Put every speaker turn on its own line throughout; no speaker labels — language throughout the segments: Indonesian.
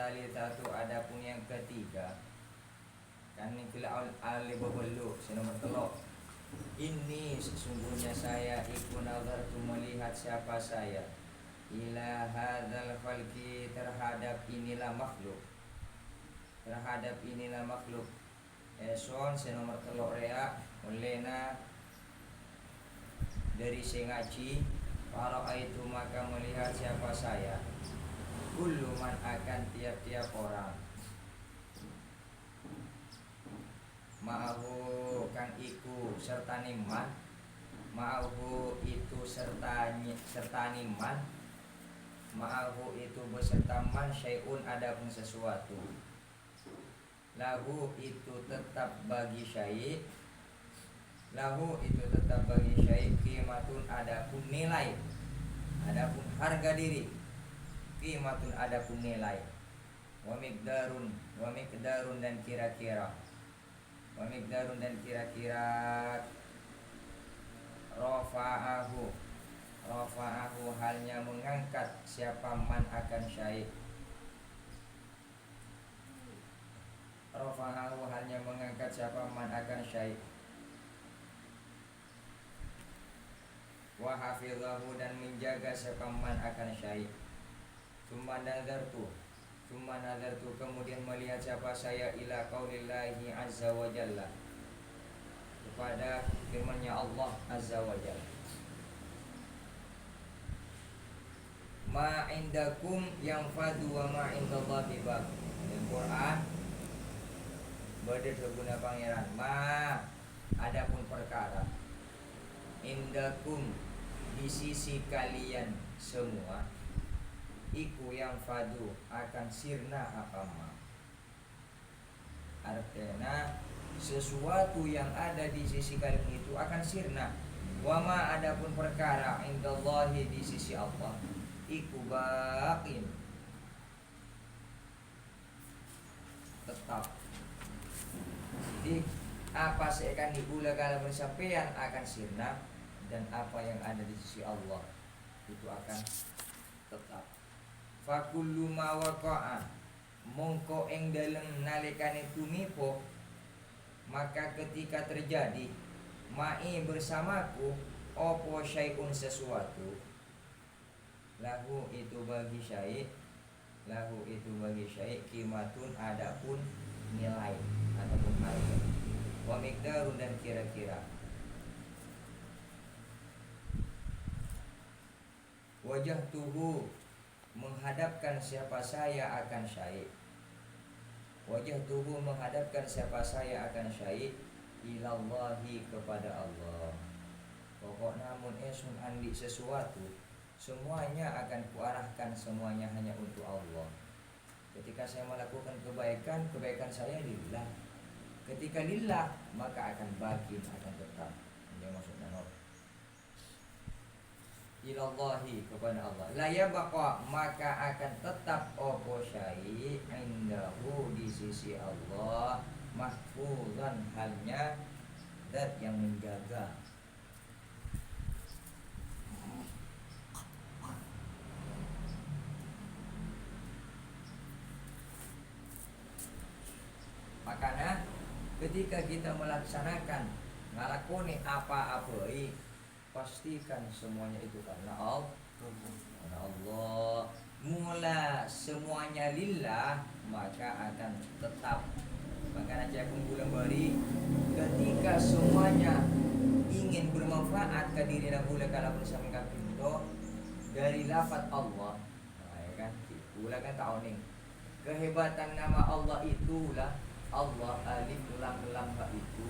wasalitsatu adapun yang ketiga kan ini al-libabelu nomor telok. Ini sesungguhnya saya iku nazartu melihat siapa saya ila hadzal khalqi terhadap inilah makhluk. Terhadap inilah makhluk. Eson nomor telok rea olehna dari sengaji para itu maka melihat siapa saya kullu man akan tiap-tiap orang ma'ahu kang iku sertane man ma'ahu itu sertane man ma'ahu itu beserta man syai'un adapun sesuatu lahu itu tetap bagi syai' lahu itu tetap bagi syai' qimatun adapun nilai adapun harga diri qimatun adapun nilai wa miqdarun dan kira-kira wa miqdarun dan kira-kira rafa'ahu halnya mengangkat siapa man akan syai' rafa'ahu halnya mengangkat siapa man akan syai' wa hafizahu dan menjaga siapa man akan syai' Summa nazartu kemudian melihat siapa saya ila qaulillahi azza wa jalla kepada firman-Nya Allah azza wa jalla ma indakum yanfadu wa ma indallahi baq. Al-Qur'an bade guna pangeran ma adapun perkara indakum di sisi kalian semua iku yang fadu akan sirna apa ma artinya sesuatu yang ada di sisi kalian itu akan sirna wama adapun perkara indallahi di sisi Allah iku baqin tetap. Jadi apa yang akan diulang kalau sampean akan sirna dan apa yang ada di sisi Allah itu akan tetap. Fakullu ma waqa'a mongko ing dalem nalikane tumipo maka ketika terjadi ma'i bersamaku opo syai'un sesuatu lahu itu bagi syai' qimatun adapun nilai ataupun harga wa miqdarun dan kira-kira wajah tubuh menghadapkan siapa saya akan syai' wajah tubuh menghadapkan siapa saya akan syai' ilallahi kepada Allah. Pokok namun esun andi sesuatu semuanya akan kuarahkan semuanya hanya untuk Allah. Ketika saya melakukan kebaikan saya lillah. Ketika lillah maka akan bakin akan tetap. Ini maksudnya ilallahi kepada Allah la yabqa maka akan tetap opo syai' indahu di sisi Allah mahfuzan halnya zat yang menjaga. Makanya ketika kita melaksanakan ngalakoni apa-apa pastikan semuanya itu karena Allah. Mula semuanya lillah maka akan tetap. Maka aja kumpulan bari ketika semuanya ingin bermanfaat ke diri nabula kalau bersama kapindo dari lafaz Allah. Nah, ya kan? Itulah kan ta'oning. Kehebatan nama Allah itulah Allah alif lam itu.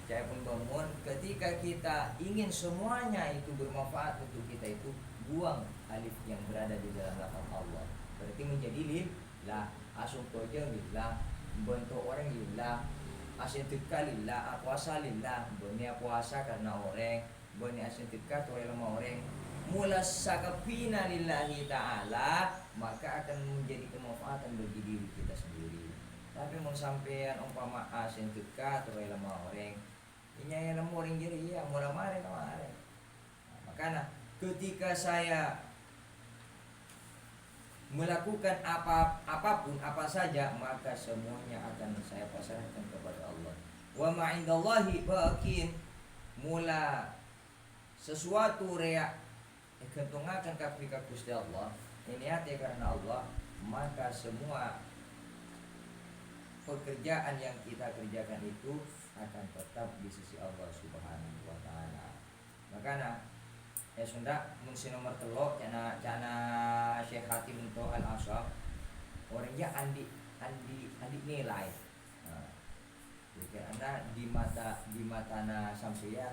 Saya pun bangun ketika kita ingin semuanya itu bermanfaat untuk kita itu buang alif yang berada di dalam lafaz Allah. Berarti menjadi lillah, asum toja lillah, bentuk orang lillah, asin teka lillah, puasa lillah, benia puasa karena orang, benia asin teka oleh lama orang. Mula sakapina lillahi ta'ala maka akan menjadi kemanfaatan bagi diri kita sendiri. Tapi mau sampean umpama asin teka oleh lama orang ini yang orang jadi ya mula mare kemarin. Makanya ketika saya melakukan apapun apa saja, maka semuanya akan saya pasrahkan kepada Allah. Wa ma indallahi baqin, mula sesuatu rea kentungakan kafir ka Gusti Allah, ini hati karena Allah, maka semua pekerjaan yang kita kerjakan itu akan tetap di sisi Allah Subhanahu wa taala. Makanya Sunda mun nomor telo cana Syekh Hatim untuk Al Asaf orangnya andi nilai. Nah, karena di mata na sampeyan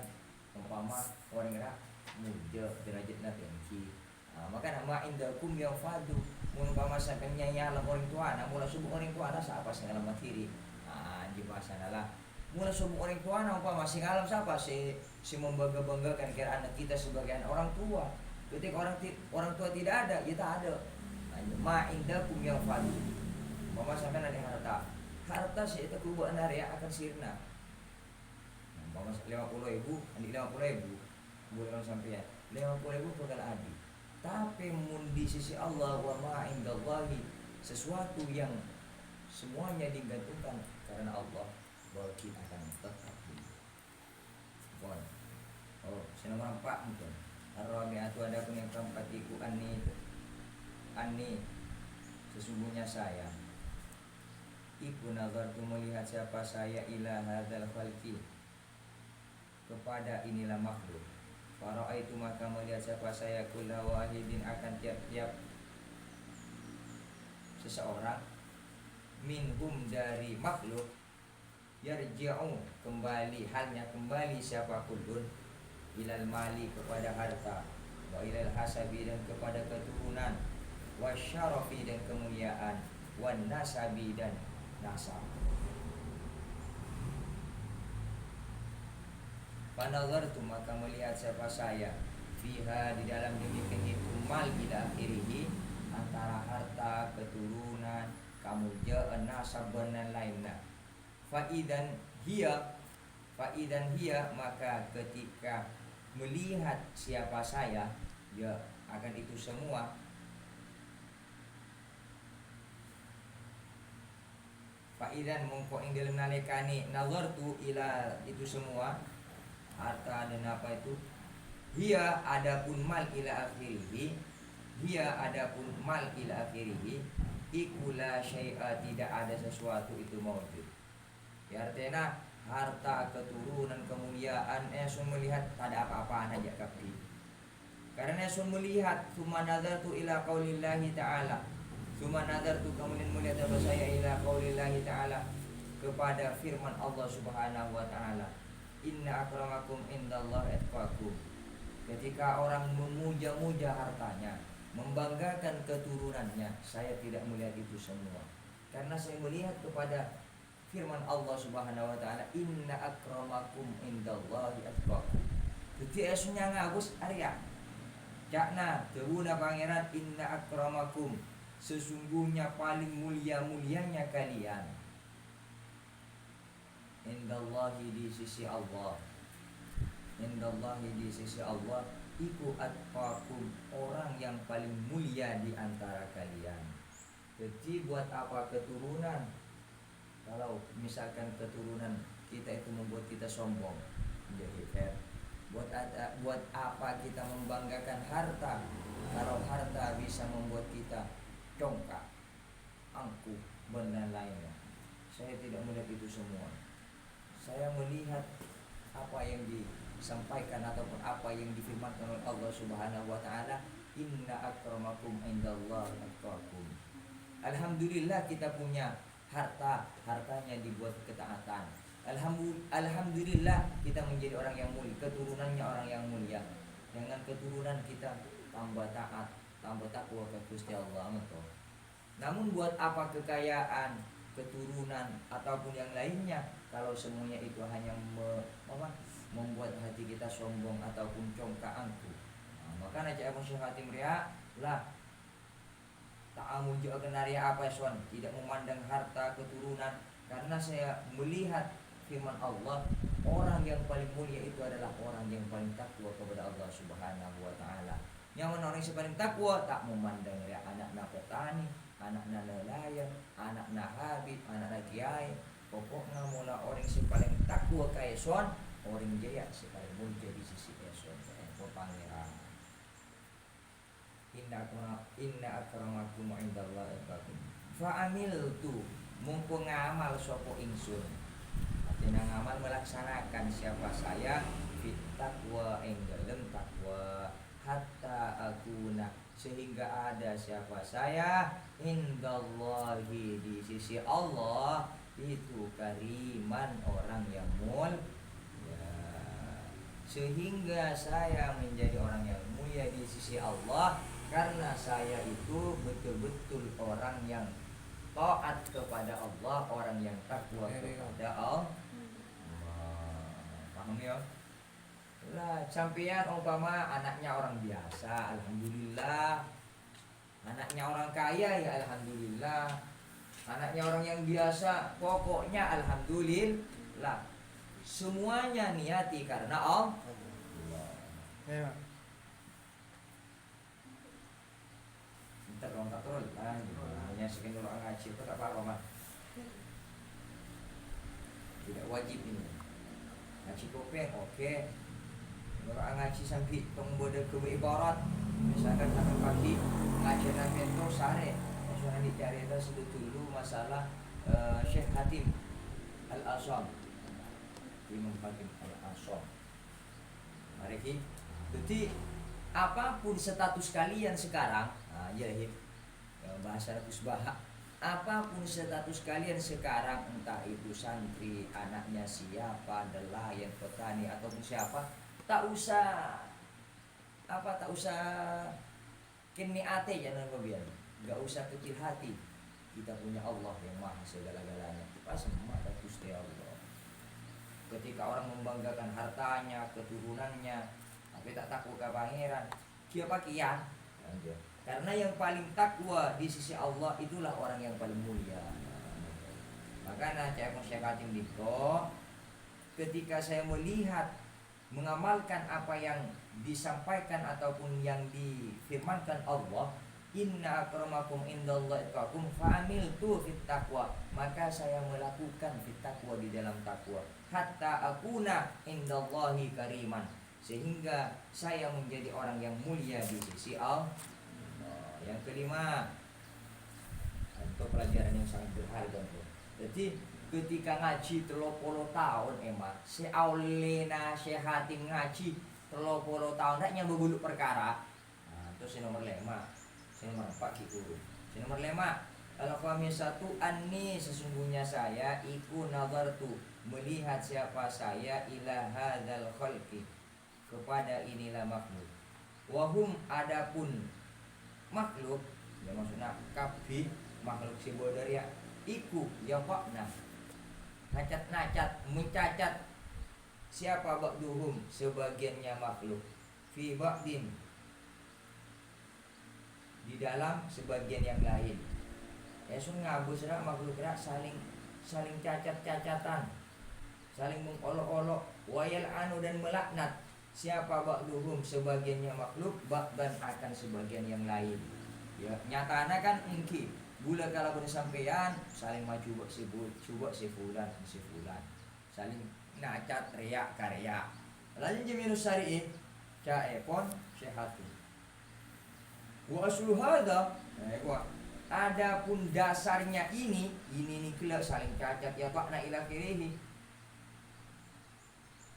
umpama orang kira muja derajatna tinggi. Nah, maka nama indakum yang fadu mun umpama sampeyan nyayalam orang tua, nah mula subuh orang tua sa apa sing alam materi. Nah, di bahasa lah mula subuh orang tua na umpama sing alam siapa si membangga-banggakan kira anak kita sebagai anak orang tua. Ketika orang tua tidak ada, kita ada. Ma indakum yang fadu. Mama sampai ada harta sih itu kubaan area akan sirna. Mama 50.000, adik 50.000, boleh orang sampai ya 50.000 bakal adi. Tapi mun di sisi Allah, wa ma indallahi, sesuatu yang semuanya digantungkan karena Allah, bahwa kita akan tetap di. Oh, senang nampak mungkin. Ar-rabi'atu, ada pun yang keempat iku ani sesungguhnya saya iku nazartu, melihat siapa saya ila hadzal khalqi, kepada inilah makhluk. Fara'aitu, maka melihat siapa saya kulla wahidin, akan tiap-tiap seseorang minhum dari makhluk yarji'u, kembali, halnya kembali siapa kullun ilal mali, kepada harta, wa ilal hasabi, dan kepada keturunan, wasyarafi, dan kemuliaan, wan nasabi, dan nasab. Panazartu, maka melihat siapa saya fiha, di dalam demikian itu, mal ila akhirihi, antara harta, keturunan, kamujaan, nasab, dan lainnya. Faidan hiya, maka ketika melihat siapa saya, ya akan itu semua faidan mongko ing dalem nalikane nazartu ila itu semua harta dan apa itu, hiya adapun mal ila akhirih, ikula syai'a, tidak ada sesuatu itu maujud. Ya artinya harta, keturunan, kemuliaan, sun melihat tak ada apa-apaan aja kapi. Karena sun melihat, tsumma nazartu ila qaulillahi ta'ala, kemudian melihat apa saya ila qaulillahi ta'ala, kepada firman Allah Subhanahu wa taala, inna akramakum indallahi atqakum. Ketika orang memuja-muja hartanya, membanggakan keturunannya, saya tidak melihat itu semua. Karena saya melihat kepada firman Allah Subhanahu wa taala, inna akramakum indallahi atqakum. Jadi esunya ngagus Arya. Cakna tebuna pangeran, inna akramakum, sesungguhnya paling mulia-mulianya kalian, indallahi, di sisi Allah, iku atqakum, orang yang paling mulia di antara kalian. Jadi buat apa keturunan? Kalau misalkan keturunan kita itu membuat kita sombong, jadi fair. Buat apa kita membanggakan harta, kalau harta bisa membuat kita congkak, angkuh, dan lainnya. Saya tidak melihat itu semua. Saya melihat apa yang disampaikan ataupun apa yang difirmankan oleh Allah Subhanahu wa taala, inna akramakum indallahi atqakum. Alhamdulillah kita punya hartanya dibuat ketaatan. Alhamdulillah kita menjadi orang yang mulia, keturunannya orang yang mulia. Dengan keturunan kita tambah taat, tambah takwa ke Gusti Allah. Namun buat apa kekayaan, keturunan ataupun yang lainnya, kalau semuanya itu hanya membuat hati kita sombong ataupun congkak angkuh. Maka aja Syekh Hatim Ria lah ta'amun juga kenaria apa son, tidak memandang harta, keturunan, karena saya melihat firman Allah, orang yang paling mulia itu adalah orang yang paling takwa kepada Allah Subhanahu wa taala. Yang mana orang yang paling takwa tak memandang ya anak-anak petani, anak-anak nelayan, anak-anak habib, anak-anak kiai. Pokoknya mula orang yang paling takwa kaya son, orang jaya sepaling mulia di sisi eson. Pangeran. Inna akramakum indallahi atqakum. Fa amiltu mumpung ngamal sapa ingsun. Artinya ngamal melaksanakan siapa saya fit taqwa ing dalem takwa hatta akuna sehingga ada siapa saya indallahi di sisi Allah itu kariman orang yang mulia, sehingga saya menjadi orang yang mulia di sisi Allah karena saya itu betul-betul orang yang taat kepada Allah, orang yang takwa kepada Allah. Paham ya? Lah sampeyan umpama anaknya orang biasa, alhamdulillah. Anaknya orang kaya ya alhamdulillah. Anaknya orang yang biasa, pokoknya alhamdulillah. Semuanya niati karena Allah.
Ya.
Ntar orang tak terus lah. Hanya sekian orang ngaji itu tak apa-apa mah. Tidak wajib ini. Ngaji kopeng oke. Orang ngaji sampai tunggu ke ibarat. Misalkan sampai pagi ngaji nabi itu sare. Maksudnya dicari itu sebetulnya masalah Syekh Hatim Al-Asam. Imam Hakim Al-Asam. Mari jadi apapun status kalian sekarang, ya bahasa Kusbah, apapun status kalian sekarang, entah itu santri, anaknya siapa, nelayan, petani ataupun siapa, tak usah kini ate jangan kebiar, nggak usah kecil hati. Kita punya Allah yang maha segala-galanya. Kita semua ada Gusti Allah. Ketika orang membanggakan hartanya, keturunannya, tapi tak takut ke pangeran, dia pakian. Karena yang paling takwa di sisi Allah itulah orang yang paling mulia. Makanya Syekh Hatim Dito, ketika saya melihat mengamalkan apa yang disampaikan ataupun yang difirmankan Allah, inna akramakum indallahi atqakum fa'amiltu fit taqwa, maka saya melakukan fit taqwa di dalam takwa hatta akuna indallahi kariman, sehingga saya menjadi orang yang mulia di sisi Allah. Yang kelima, untuk pelajaran yang sangat berharga tuh. Jadi ketika ngaji 30 tahun emang si Aulina Syekh Hatim ngaji 30 tahun tak nyambo bulu perkara. Nah, terus nomor 5. Nomor 4 gitu. Nomor 5, al-khamisatu anni, sesungguhnya saya iku nazartu, melihat siapa saya ila hadzal khalqi, kepada inilah makhluk. Wahum adapun makhluk, ya maksudnya kabeh makhluk si bodaria iku ya fakna nacat mencacat siapa ba'duhum, sebagiannya makhluk, fi ba'din, di dalam sebagian yang lain. Ya sun ngabus rak makhluk rak saling cacat-cacatan, saling mengolok-olok, wayal anu dan melaknat siapa ba'duhum, sebagiannya makhluk, ba'dan akan sebagian yang lain. Ya nyatanya kan engki gula kalau pun sampean saling maju buat si fulan saling nacat riak karya lain jeminus syari'i caepon sehati wa aslu hadza. Adapun dasarnya ini nih kelak saling cacat ya pakna ila kirihi.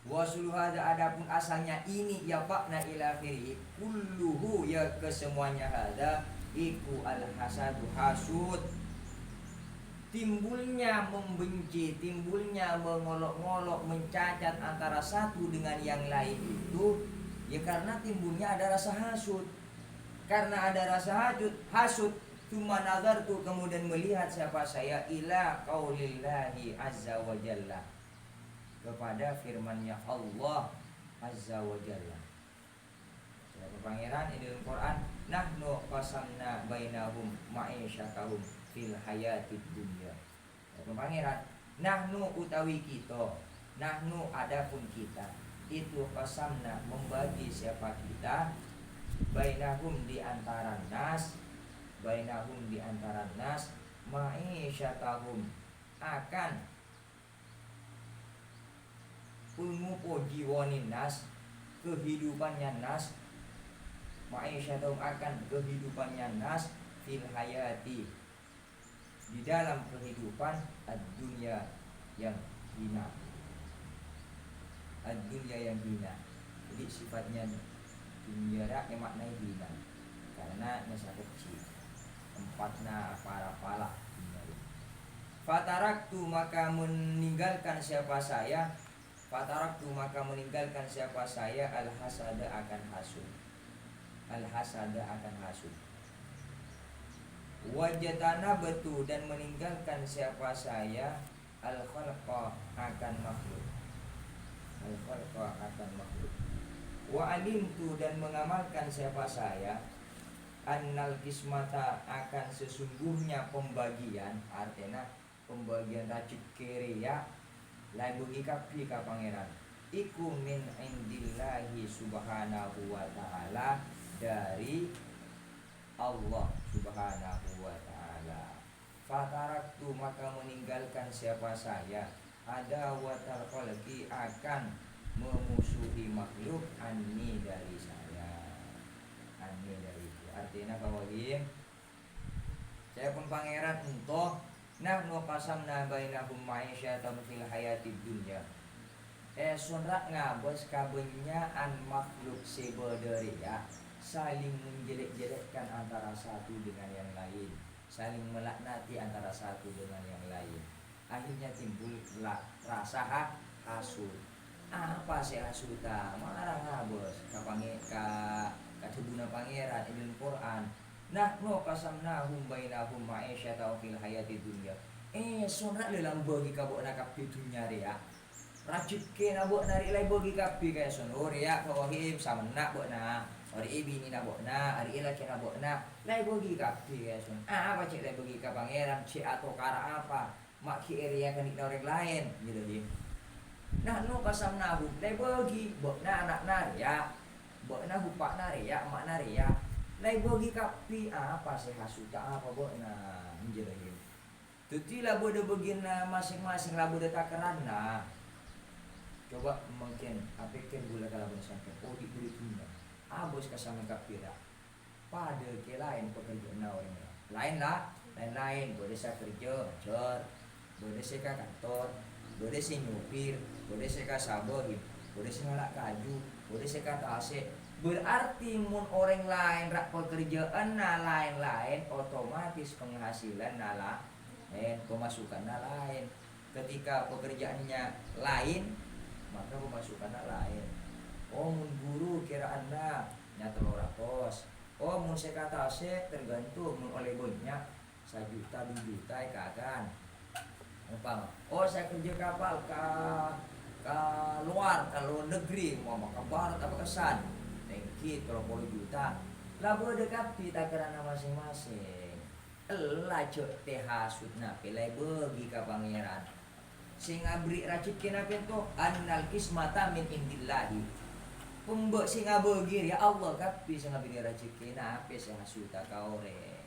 Wa aslu hadza, adapun asalnya ini ya pakna ila kirihi kulluhu, ya kesemuanya hadza iku al-hasadu, hasud, timbulnya membenci, timbulnya mengolok-ngolok, mencacat antara satu dengan yang lain itu ya karena timbulnya ada rasa hasud. Karena ada rasa hasud cuma nazartu, kemudian melihat siapa saya ila qaulillahi azza wa jalla, kepada firman-Nya Allah azza wa jalla. Pangeran ini dalam Quran, nahnu qasamna bainahum ma'isyatahum fil hayatid dunya. Pangeran, nahnu utawi kita, nahnu adapun kita, itu qasamna membagi siapa kita bainahum di antara nas, bainahum di antara nas ma'isyatahum akan umupo jiwanin nas, kehidupannya nas, ma'isyatahum akan kehidupannya nas fil hayati di dalam kehidupan ad-dunya yang hina, ad-dunya yang hina. Jadi sifatnya dunia yang maknanya hina karena nyasa kecil, tempatnya para dunia. Fataraktu maka meninggalkan siapa saya, fataraktu maka meninggalkan siapa saya al-hasada akan hasud, al-hasada akan hasud. Wajatana betu dan meninggalkan siapa saya al-khalqa akan makhluk, al-khalqa akan makhluk. Wa alimtu dan mengamalkan siapa saya annal kismata akan sesungguhnya pembagian, artinya pembagian racik kiri ya lain bagi kapi ka pangeran iku min indillahi subhanahu wa ta'ala, dari Allah subhanahu wa ta'ala. Fataraktu maka meninggalkan siapa saya ada watal khalqi akan memusuhi makhluk anni dari saya, anni dari itu. Artinya kawahim saya pun pangeran untuk nahnu qasamna bainahum ma'isyatan fil hayatid dunya. Sunrak ngabos kabenya an makhluk sebedaria saling menjelek-jelekkan antara satu dengan yang lain, saling melaknati antara satu dengan yang lain. Akhirnya timbul rasa hasud. Apa sih hasuta? Marah ngabos katubuna pangeran ilmu Quran. Nahnu qasamnahum bainahum ma'isyatan fil hayatid dunya. Sunrak lelang bagi kabona kapi dunya ria. Rajib ke nabok nari lay bagi kapi kaya sunur ya kawahim samana bokna. Hari ini nabokna, hari ini lagi nabokna, lay bagi kapi kaya sun. Apa cek lay bagi ka pangeran cek atau kara apa? Mak area kan orang lain gitu dia. Nahnu qasamnahum lay bagi bokna anak naria. Bokna hupak naria, mak naria. Lay bagi kapi apa sih hasuta apa bokna menjelahin. Tutilah bodoh begina masing-masing lah bodoh takerana. Coba mungkin apikir gula kalau sampai di kulit dunia abos kasama kapira pada ke lain pekerjaan orang lain boleh saya kerja ngajar, boleh saya ke kantor, boleh saya nyupir, boleh saya ke sabohim, boleh saya ngalak kaju, boleh saya ke tasik. Berarti mun orang lain rak pekerjaan lain otomatis penghasilan lain, pemasukan lain. Ketika pekerjaannya lain maka pemasukan lain. Mun guru kira anda nyata loratos. Mun sekata se tergantung mun oleh banyak 1 juta 2 juta kagan. Umpama saya kerja kapal ke luar negeri mau ke barat apa ke san tengki 30 juta lah boleh dekapi takaran masing-masing. Elah cek teh hasudna pilih bagi ka pangeran sing abri racik kenapa itu annal kismata min indillahi pembek sing abegir ya Allah kapi sing abri racik kenapa sing hasuta ka oreng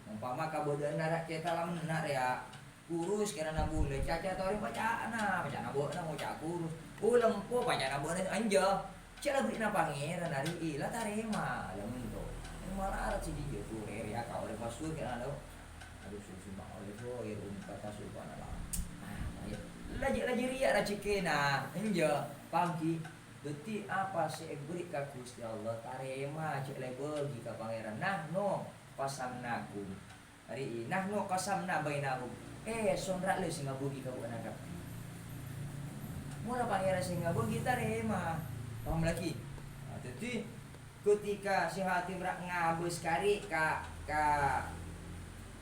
umpama kabodan narak kita lamnar ya kurus kira na bule caca tori bacana bocna mau cak kurus ulang po bacana bone anja cela bri na pangeran hari ila tarema lamun to malah si dia tuh ya ka oleh pasur kira aduh sumpah oleh to ya kata subhanallah lagi ria racikena enja pagi beti apa sih beri ka Gusti Allah tarema cek lay bagi ka pangeran nahnu qasamnakum hari ini nahnu qasamna bainahum sonra le sing ngabugi ka bukan akap mula pangeran sing ngabugi tarema paham lagi jadi ketika si hati merak ngabus kari ka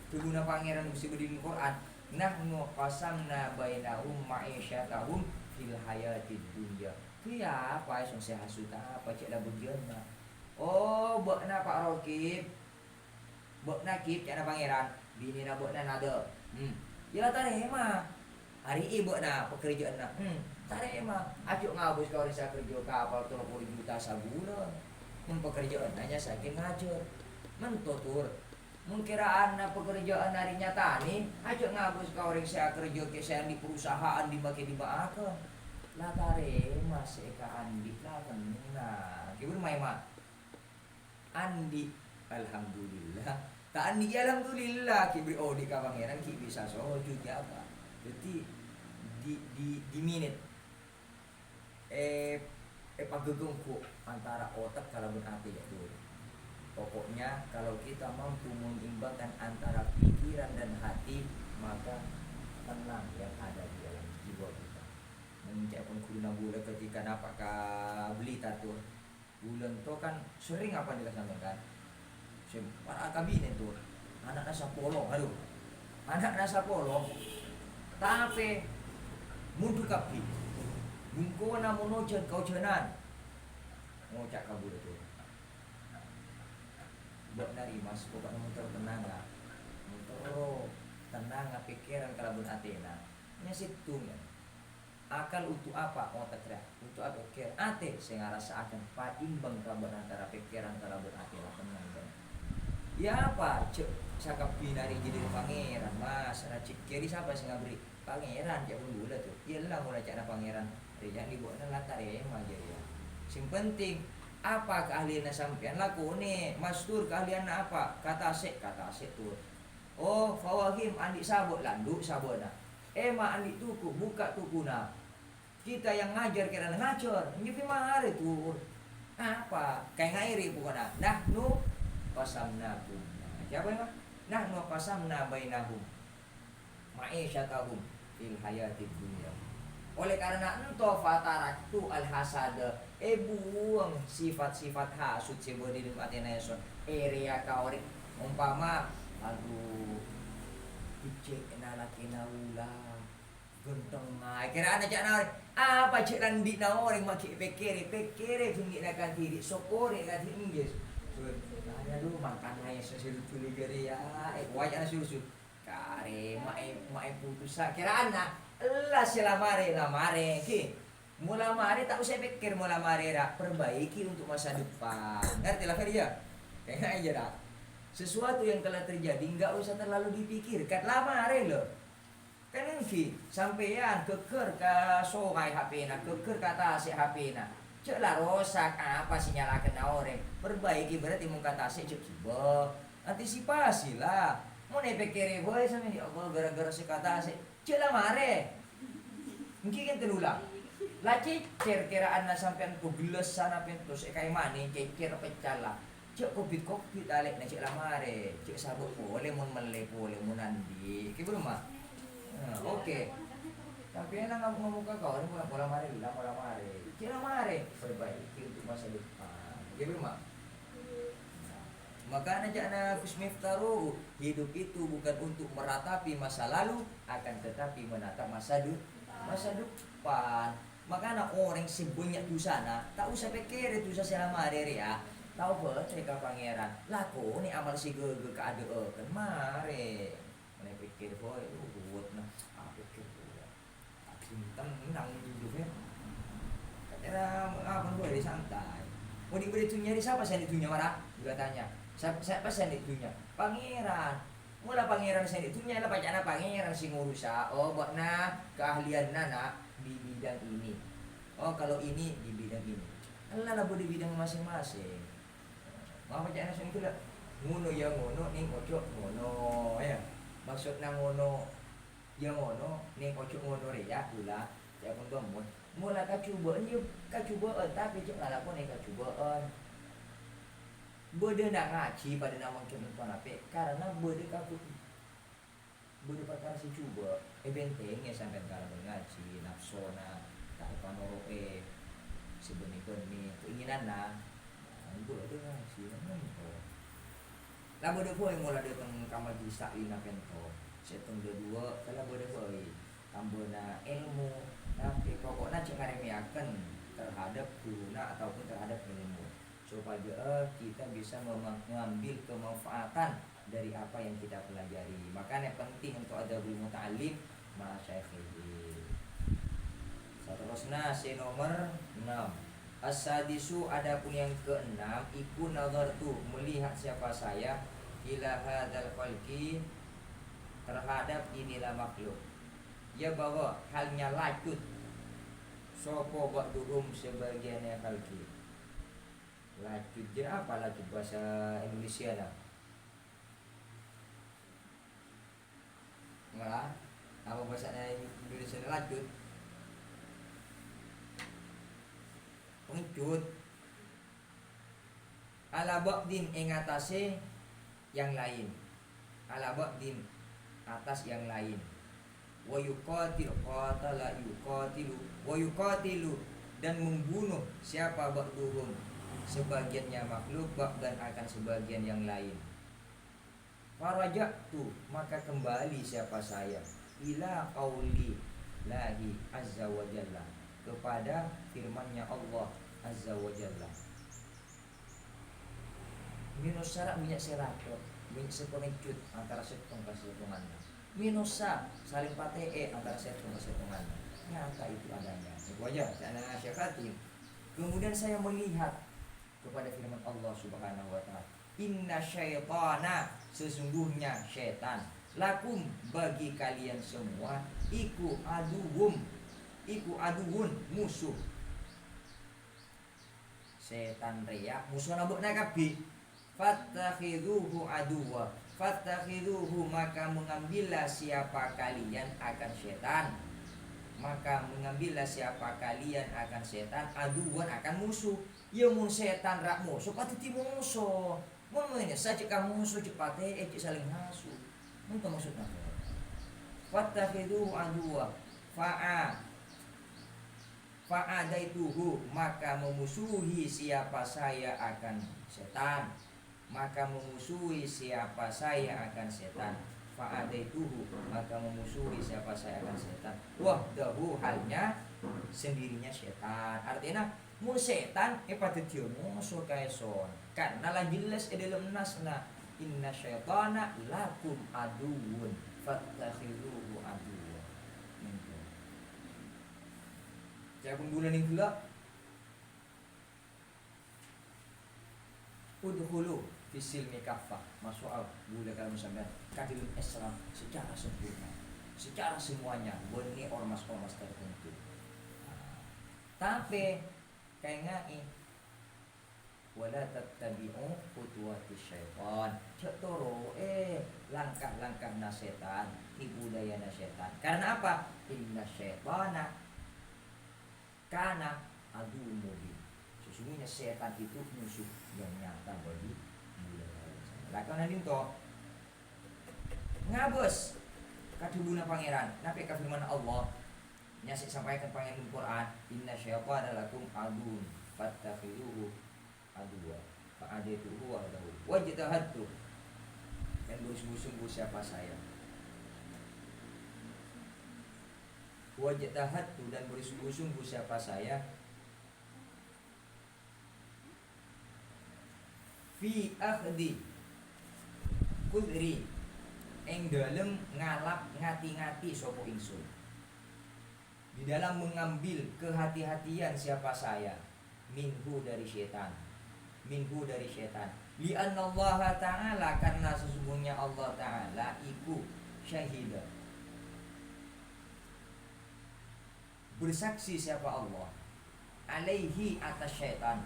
tuguna pangeran mesti berdiri Quran nahnu qasamna bainahum ma'isyatahum fil hayatid dunya. Kia apa yang saya hasuta apa cek dah begiana. Bokna Pak Rokib. Bokna kip cek pangeran. Bini na bokna nada. Yalah tarema. Hari ini bokna pekerjaan na. Tarema. Acuk ngabus kau risa kerja kapal 30 juta sabulan. pekerjaan hanya sakit ngajar mentutur mengkiraan pekerjaan harinya tani aja ngabus kau orang saya kerja ke saya di perusahaan dipakai di baaka lah tare masih ke andi lah nah gimana main mah andi alhamdulillah tak andi alhamdulillah kibri oh di kawangeran ki bisa so juga apa jadi di menit pagegengku antara otak kalaupun hati ya tuh. Pokoknya kalau kita mampu mengimbangkan antara pikiran dan hati maka tenang yang ada di dalam jiwa kita. Mengucapkan kuruna bulan ketika napakah beli tuh bulan tuh kan sering apa dilaksanakan. Para kabinet tuh anak nasa polong, aduh anak nasa polong tapi mundur kapi bungko na monojan kau janan ngocak kabur tuh buat dari mas bukan muter tenaga muter tenaga pikiran kalabun Athena nya situ ya akal untuk apa otak ya untuk apa pikir ate saya ngerasa akan paimbang kalabun antara pikiran kalabun Athena tenang kan ya apa cek sakap binari jadi pangeran mas racik kiri siapa sih ngabri pangeran ya pun gula tuh iyalah mulai cak pangeran rijak dibuatnya latar ya aja ya sing penting apa keahlian sampean laku nih mastur keahlian apa kata asik tuh oh fawahim andi sabot landu sabona ma andi tuku buka tukuna kita yang ngajar kira ngajar nyupi mahari tuh apa kayak ngairi pokoknya nah nu pasamnakum siapa ya nah nu pasamna bainahum ma'isyatahum fil hayatid dunya oleh karena ento fataraktu alhasada buang sifat-sifat hasud sebodi di Athena area kaori umpama aduh icek lalaki naula genteng ngai kira ana cak naori apa cek randi naori maki pekere tinggi nak diri sokore kan inggris aduh makan aja sesuatu tuli gari ya wajah susu kare mae putus kira ana lah lamare ki mula mari tak usah pikir mula mari perbaiki untuk masa depan ngerti lah dia kayak aja dah sesuatu yang telah terjadi nggak usah terlalu dipikirkan lamare loh kan ki sampean keker ke sungai HP na keker kata si HP na cek lah rosak apa sih nyalakan orang perbaiki berarti mau kata si cek coba antisipasi lah mau nepikir boy sama ya Allah gara-gara si kata si cek lah mare mungkin kan terulang laci kira-kiraan na sampean ko gelas sana pintus kay mani kira pecah lah cek kopit alik na cek lamare cek sabuk boleh mun melepo boleh mun andi ki belum mah oke tapi enak ngomong ke kau ini bola mare bilang bola mare cek lamare perbaiki untuk masa depan ki belum mah maka anak Kusmiftaru hidup itu bukan untuk meratapi masa lalu akan tetapi menatap masa depan makanya orang sebanyak dosa na tak usah pikir itu selama hari ya tahu apa cek pangeran laku nih amal si gege keadaan kan mare mana pikir boy buat nah pikir cintan nang hidupnya katanya apa gue di santai mau diberi dunia di siapa saya ditunya marah juga tanya siapa saya ditunya pangeran mula pangeran saya ditunya lah bacaan pangeran si ngurusa oh buat nah keahlian nana di bidang ini oh kalau ini di bidang ini Allah lah di bidang masing-masing mau bacaan langsung itu lah ngono ya ngono nih kocok ngono ya maksudnya ngono ya ngono nih kocok ngono ya pula ya pun bangun mula kacubaan tapi cek ngalakon nih kacubaan bode nak ngaji pada nama kementuan apa karena bode kaku bode perkara si coba bentengnya sampai kalau ngaji nafsona tak panoro sebenarnya keinginan nah ibu ada ngaji namanya lah bode boy mulai datang kamar bisa ina pento seteng dua kalau bode boy tambona ilmu tapi pokoknya cek ngaremiakan terhadap guna ataupun terhadap ilmu supaya kita bisa mengambil kemanfaatan dari apa yang kita pelajari. Makanya penting untuk ada ilmu ta'lim masyayikh. Seterusnya si nomor 6 As-sadisu adapun yang keenam iku nazartu melihat siapa saya ila hadzal khalqi terhadap inilah makhluk. Ya bahwa halnya lacut sopo ba'duhum sebagian yang khalqi. Lacut je apa lacut bahasa Indonesia lah. Enggak, apa bahasa Indonesia lacut? Pengecut. Ala ba'din ing atase yang lain. Ala ba'din atas yang lain. Wa yuqatil qatala yuqatilu wa yuqatilu dan membunuh siapa ba'duhum sebagiannya makhluk dan akan sebagian yang lain. Farajatu maka kembali siapa saya ila qauli lahi azza wa jalla kepada firman-Nya Allah azza wa jalla. Minus syarat minyak seratot minyak sepengecut antara setong ke setongannya. Minusa saling patee antara setong ke setongannya. Nyata itu adanya. Itu aja karena syakhatim. Kemudian saya melihat kepada firman Allah Subhanahu wa taala, inna syaitana sesungguhnya syaitan lakum bagi kalian semua iku aduun musuh. Setan ria musuh nabukna kabeh. Fattakhidhuhu aduwa fattakhidhuhu maka mengambillah siapa kalian akan setan. Maka mengambillah siapa kalian akan setan aduan akan musuh. Ya mun setan rak musuh pati musuh. Mun meneh saja kamu musuh cepat saling hasu. Mun maksudna. Fattakhidhuhu aduwa fa'adaituhu maka memusuhi siapa saya akan setan. Maka memusuhi siapa saya akan setan. Fa'adaituhu maka memusuhi siapa saya akan setan. Wahdahu halnya sendirinya setan. Artinya mun setan patut dia musuh kaeson. Karena lah jelas dalam nasna inna syaitana lakum aduun fattakhiruhu aduwa. Saya pun bulan ini pula udhulu fisilmi kafah masuk boleh kalau misalnya kadilun Islam secara sempurna secara semuanya boni ormas-ormas tertentu. Tapi kayak ngai wala tattabi'u khutuwati syaitan cetoro langkah-langkah setan budaya setan. Karena apa? Inna syaitana kana adu mubin. Sesungguhnya setan itu musuh yang nyata bagi lakukan ini toh ngabus kadubuna pangeran napi ka firman Allah nyasik sampaikan pangeran Quran inna syaitana lakum adun fattakhiruhu adwa fa'adituhu adahu wajtahadtu dan bersungguh-sungguh siapa saya wajtahadtu dan bersungguh-sungguh siapa saya fi akhdi kudri ing dalem ngalap ngati-ngati sapa ingsun. Di dalam mengambil kehati-hatian siapa saya minhu dari setan. Minhu dari setan. Li anna Allah Ta'ala karena sesungguhnya Allah Ta'ala iku syahida. Bersaksi siapa Allah alaihi atas syaitan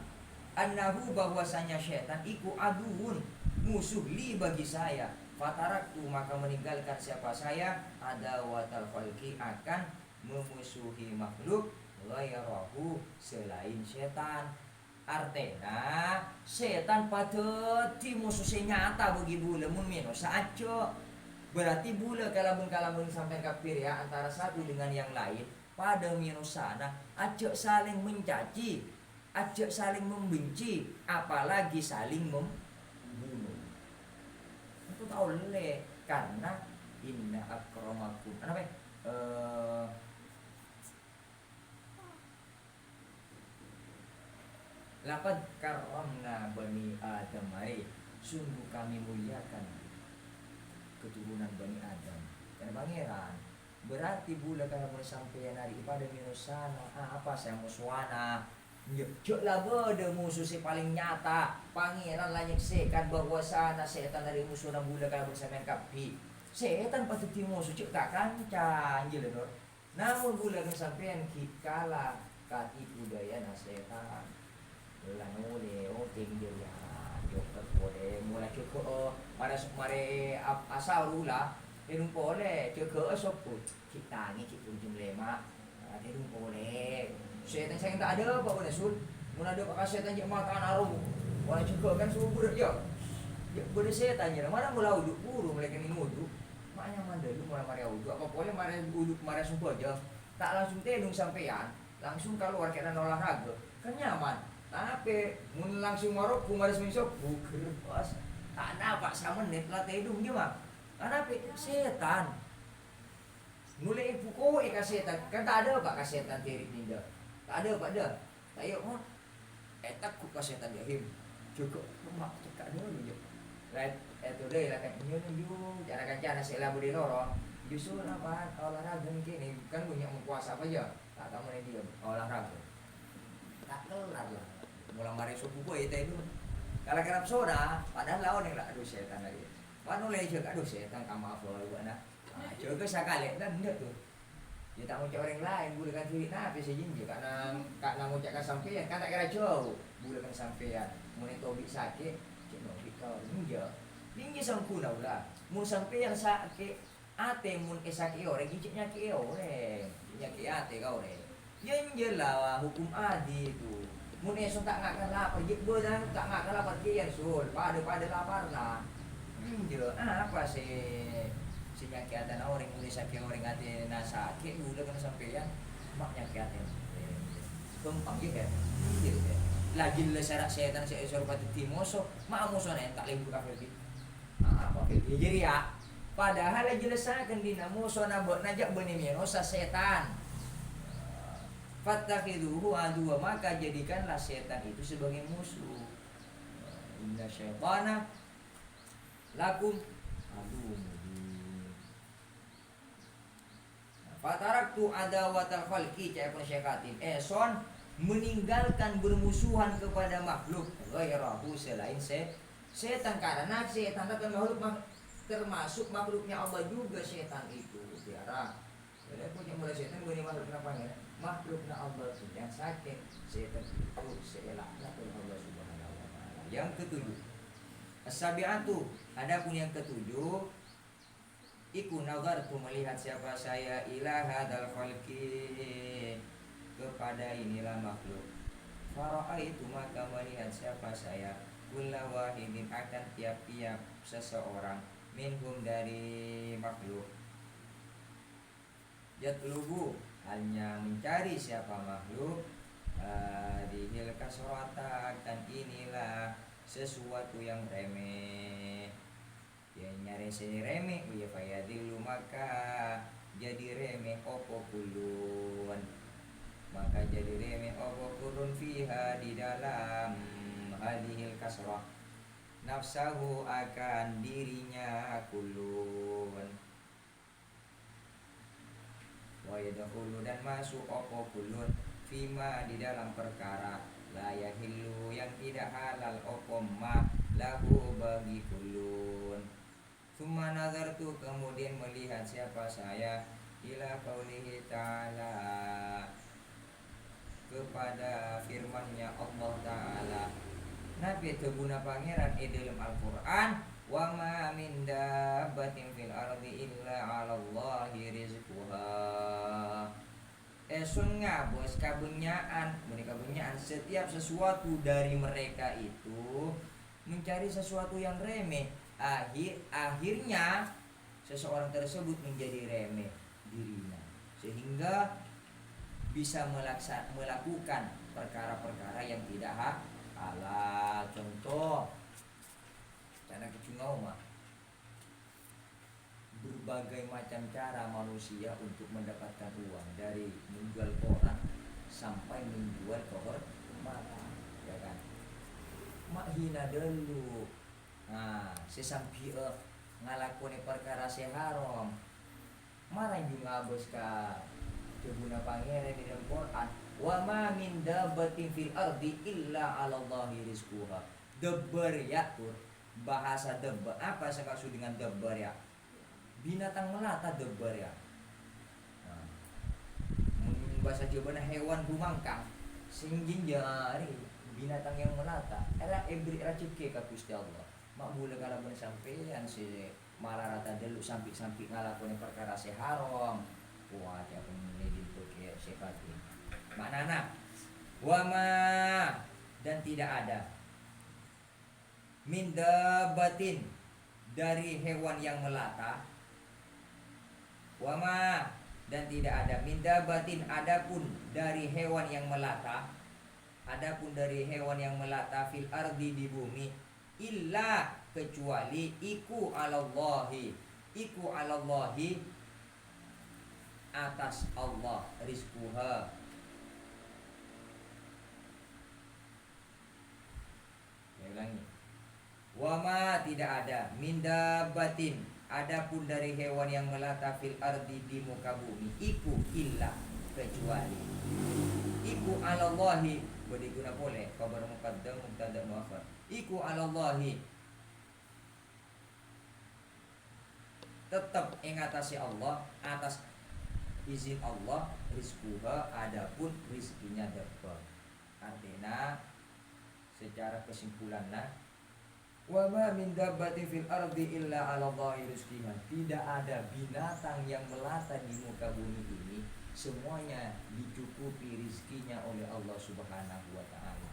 annahu bahwasanya syaitan iku aduun musuh li bagi saya. Fataraktu maka meninggalkan siapa saya ada watal khalqi akan memusuhi makhluk ghairahu selain setan. Artinya setan patut musuh nyata bagi bula mun minus aja. Berarti bula kalamun sampai kafir ya antara satu dengan yang lain pada minus sana ajak saling mencaci, ajak saling membenci, apalagi saling membunuh. Itu tahu leh karena inna akramakum apa laqad karramna bani Adam sungguh kami muliakan keturunan Bani Adam. Karena pangeran berarti bula kalau mulai sampai hari pada minusana apa saya musuhana Ya, cuk lah beda musuh si paling nyata. Pangeran lah nyeksikan bahwasana setan dari musuh nang budak kalau bersama kapi. Setan patut ti musuh cuk tak kancan je lho. Namun budak sampean kala kati budaya na setan. Lah nole oh tinggi ya. Cuk boleh mulai cuk pada mare asal ula edung pole cuk sop kita ni cuk jumlema. Edung pole setan saya tak ada apa pun sul. Mun ada pakai setan je makan arum. Wala juga kan subur je. Ya boleh setan je. Mana mula uduk buru mereka ni uduk. Maknya mana dulu mula mari uduk apa boleh mari uduk mari subuh aja. Tak langsung tedung sampean, langsung keluar kena olahraga. Kan nyaman. Tapi mun langsung marok ku mari seminggu buker pas. Tak ada pak samenit lah tedung je mah. Karena setan. Mulai pukul ka setan. Kan tak ada pak ka setan tirik ninja. Tak ada pak dah. Tak yuk mah. Takut ka setan jahim. Cukup mak cekak dulu je. Right, itu deh lah kan nyu cara kancana sela budi lorong. Justru apa olahraga ni kan punya puasa apa aja. Tak tahu mana dia olahraga. Tak kelar lah. Mulai mari subuh itu itu. Kalau kerap soda, padahal lawan yang lah aduh setan lagi. Panu lagi cakap aduh setan kamu apa buat nak. Coba sekali kan enggak tuh. Dia tak ngucap orang lain, boleh kan tulis nabi sejin je karena ngucapkan sampean kan tak kira jauh. Boleh kan sampean, mun tobik sakit, cik tobik kau ninja. Ninja sangkuna ulah. Mun sampean sakit, ate mun sakit orang, cik nyakit orang. Nyakit ate kau orang. Yang jelah hukum adi itu. Mun esok tak ngakal lapar, jik bodan tak ngakal lapar kian sul, pada lapar lah. Apa sih? Nyakiatan orang Indonesia ke orang ati na sakit udah kan sampean mak nyakiatan gampang je kan gitu kan lagi le syarat setan saya suruh pati timoso mak musuh tak lagi buka filter apa filter jadi ya padahal lagi lesakan dina musuh na buat najak benih menosa setan fattakhidhuhu aduwa maka jadikanlah setan itu sebagai musuh inna syaitana lakum aduh. Fataraktu adawatal khalqi cai pun syekatin. Son meninggalkan bermusuhan kepada makhluk ghairahu selain setan karena setan dan makhluk termasuk makhluknya Allah juga setan itu tiara. Jadi punya mulai setan begini makhluk kenapa ya? Makhluknya Allah itu yang sakit setan itu selaklah Allah Subhanahu wa taala. Yang ketujuh. As-sabi'atu ada pun yang ketujuh iku nazartu melihat siapa saya ila hadzal khalqi kepada inilah makhluk. Fara'aitu maka melihat siapa saya kulla wahidin akan tiap-tiap seseorang minhum dari makhluk. Yatlubu hanya mencari siapa makhluk dihil kasrata akan inilah sesuatu yang remeh. Ya nyari sini remeh ya fayadilu maka jadi remeh opo kulun maka jadi remeh opo kulun fiha di dalam hadhil kasrah nafsahu akan dirinya kulun wa yadkhulu dan masuk opo kulun fima di dalam perkara la yahillu yang tidak halal opo ma lahu bagi kulun. Summa nazartu kemudian melihat siapa saya ila qaulihi ta'ala kepada firman-Nya Allah taala. Nabi teguna pangeran dalam Al-Qur'an wa ma min dabbatin fil ardi illa 'alallahi rizquha. Esun ngabos kabenyaan setiap sesuatu dari mereka itu mencari sesuatu yang remeh. Akhirnya seseorang tersebut menjadi remeh dirinya sehingga bisa melakukan perkara-perkara yang tidak halal. Contoh cara kecungau mah berbagai macam cara manusia untuk mendapatkan uang dari menjual koran sampai menjual kehormatan ya kan mak hina dulu. Nah, sesampi ngalakoni perkara seharam. Marah juga bos ka kebuna pangeran di dalam Quran. Wa ma min dabbatin fil ardi illa 'ala Allahi rizquha. Deber ya tur. Bahasa deber. Apa yang maksud dengan deber ya? Binatang melata deber ya. Nah, bahasa Jawa hewan rumangkang. Singgin jari binatang yang melata. Era ebri racike ka Gusti Allah. Mak mula kalaban sampean si malah rata delu sampai ngalakoni perkara se haram. Kuat ya pun dito ke sifati. Maknana wama dan tidak ada min dabatin dari hewan yang melata. Wama dan tidak ada min dabatin adapun dari hewan yang melata. Adapun dari hewan yang melata fil ardi di bumi illa kecuali iku 'alallahi atas Allah rizquha. Ya ulangi. Wama tidak ada minda batin adapun dari hewan yang melata fil ardi di muka bumi iku illa kecuali iku 'alallahi boleh guna boleh khabar muqaddam mubtada muakhar iku 'alallahi tetap ingatasi Allah atas izin Allah rizquha adapun rizkinya dapat. Artinya secara kesimpulannya wa ma min dabbatin fil ardi illa 'ala Allahi rizqiha. Tidak ada binatang yang melata di muka bumi ini semuanya dicukupi rizkinya oleh Allah Subhanahu wa taala.